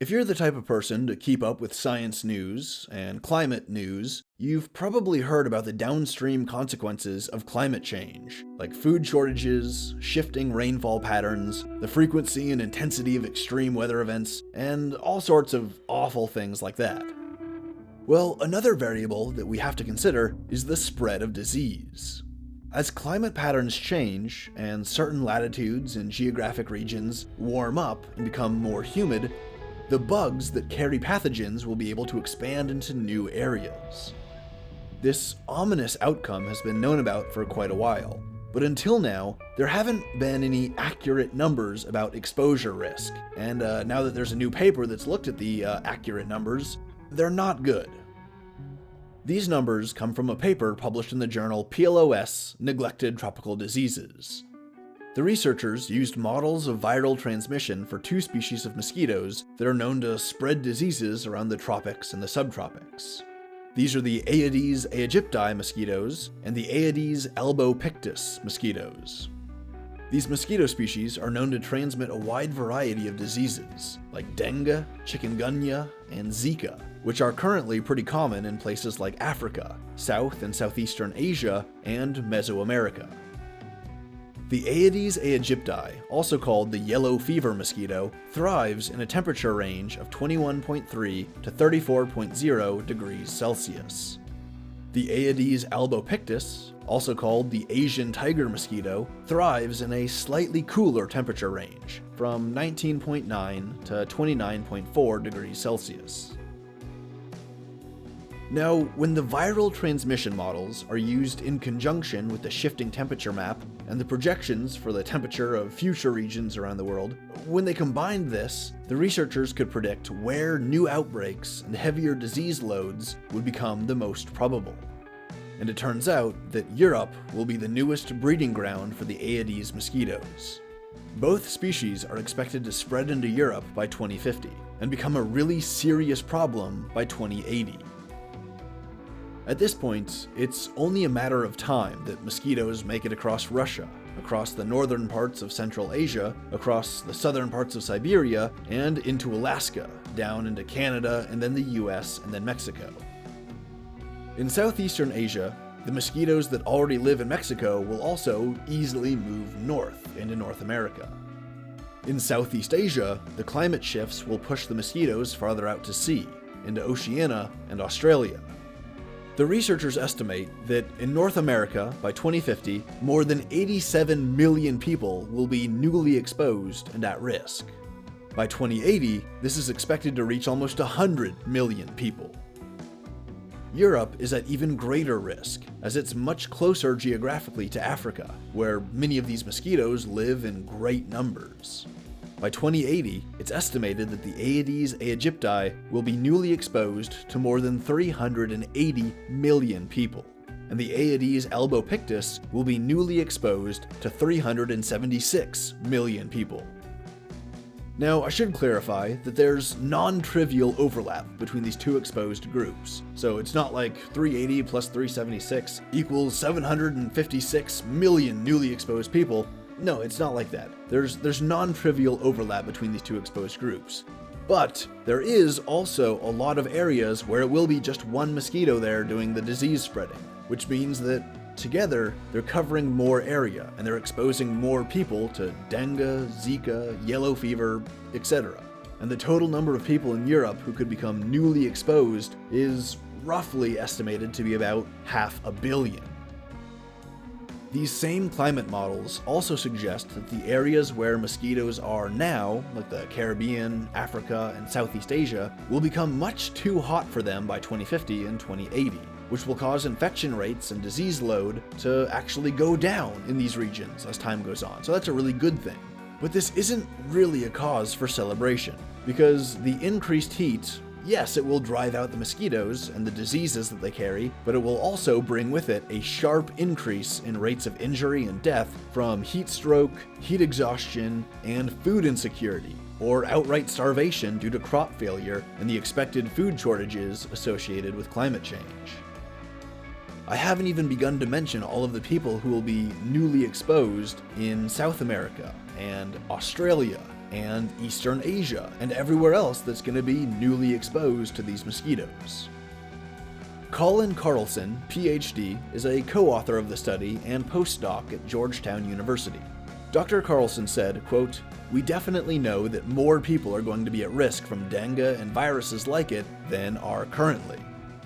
If you're the type of person to keep up with science news and climate news, you've probably heard about the downstream consequences of climate change, like food shortages, shifting rainfall patterns, the frequency and intensity of extreme weather events, and all sorts of awful things like that. Well, another variable that we have to consider is the spread of disease. As climate patterns change and certain latitudes and geographic regions warm up and become more humid, the bugs that carry pathogens will be able to expand into new areas. This ominous outcome has been known about for quite a while, but until now, there haven't been any accurate numbers about exposure risk, and now that there's a new paper that's looked at the accurate numbers, they're not good. These numbers come from a paper published in the journal PLOS, Neglected Tropical Diseases. The researchers used models of viral transmission for two species of mosquitoes that are known to spread diseases around the tropics and the subtropics. These are the Aedes aegypti mosquitoes and the Aedes albopictus mosquitoes. These mosquito species are known to transmit a wide variety of diseases, like dengue, chikungunya, and Zika, which are currently pretty common in places like Africa, South and Southeastern Asia, and Mesoamerica. The Aedes aegypti, also called the yellow fever mosquito, thrives in a temperature range of 21.3 to 34.0 degrees Celsius. The Aedes albopictus, also called the Asian tiger mosquito, thrives in a slightly cooler temperature range, from 19.9 to 29.4 degrees Celsius. Now, when the viral transmission models are used in conjunction with the shifting temperature map and the projections for the temperature of future regions around the world, when they combined this, the researchers could predict where new outbreaks and heavier disease loads would become the most probable. And it turns out that Europe will be the newest breeding ground for the Aedes mosquitoes. Both species are expected to spread into Europe by 2050 and become a really serious problem by 2080. At this point, it's only a matter of time that mosquitoes make it across Russia, across the northern parts of Central Asia, across the southern parts of Siberia, and into Alaska, down into Canada, and then the US, and then Mexico. In Southeastern Asia, the mosquitoes that already live in Mexico will also easily move north into North America. In Southeast Asia, the climate shifts will push the mosquitoes farther out to sea, into Oceania and Australia. The researchers estimate that in North America, by 2050, more than 87 million people will be newly exposed and at risk. By 2080, this is expected to reach almost 100 million people. Europe is at even greater risk, as it's much closer geographically to Africa, where many of these mosquitoes live in great numbers. By 2080, it's estimated that the Aedes aegypti will be newly exposed to more than 380 million people, and the Aedes albopictus will be newly exposed to 376 million people. Now, I should clarify that there's non-trivial overlap between these two exposed groups, so it's not like 380 plus 376 equals 756 million newly exposed people. No, it's not like that. There's non-trivial overlap between these two exposed groups. But there is also a lot of areas where it will be just one mosquito there doing the disease spreading, which means that together they're covering more area and they're exposing more people to dengue, Zika, yellow fever, etc. And the total number of people in Europe who could become newly exposed is roughly estimated to be about 500 million. These same climate models also suggest that the areas where mosquitoes are now, like the Caribbean, Africa, and Southeast Asia, will become much too hot for them by 2050 and 2080, which will cause infection rates and disease load to actually go down in these regions as time goes on. So that's a really good thing. But this isn't really a cause for celebration, because the increased heat, yes, it will drive out the mosquitoes and the diseases that they carry, but it will also bring with it a sharp increase in rates of injury and death from heat stroke, heat exhaustion, and food insecurity, or outright starvation due to crop failure and the expected food shortages associated with climate change. I haven't even begun to mention all of the people who will be newly exposed in South America and Australia and Eastern Asia, and everywhere else that's going to be newly exposed to these mosquitoes. Colin Carlson, PhD, is a co-author of the study and postdoc at Georgetown University. Dr. Carlson said, quote, "We definitely know that more people are going to be at risk from dengue and viruses like it than are currently.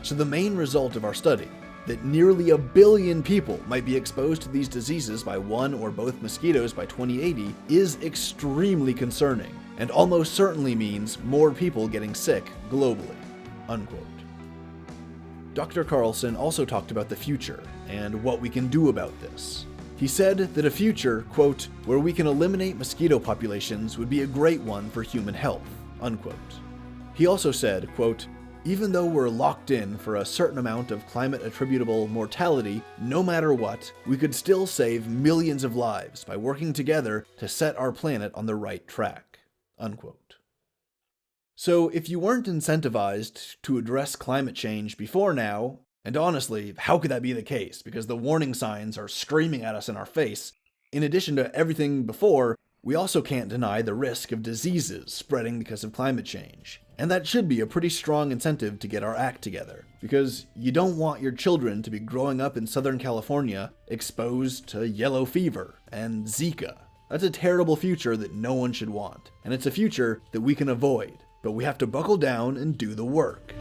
So the main result of our study, that nearly 1 billion people might be exposed to these diseases by one or both mosquitoes by 2080, is extremely concerning, and almost certainly means more people getting sick globally." Unquote. Dr. Carlson also talked about the future and what we can do about this. He said that a future, quote, "where we can eliminate mosquito populations would be a great one for human health," unquote. He also said, quote, "Even though we're locked in for a certain amount of climate-attributable mortality, no matter what, we could still save millions of lives by working together to set our planet on the right track," unquote. So if you weren't incentivized to address climate change before now, and honestly, how could that be the case? Because the warning signs are screaming at us in our face. In addition to everything before, we also can't deny the risk of diseases spreading because of climate change. And that should be a pretty strong incentive to get our act together, because you don't want your children to be growing up in Southern California exposed to yellow fever and Zika. That's a terrible future that no one should want, and it's a future that we can avoid, but we have to buckle down and do the work.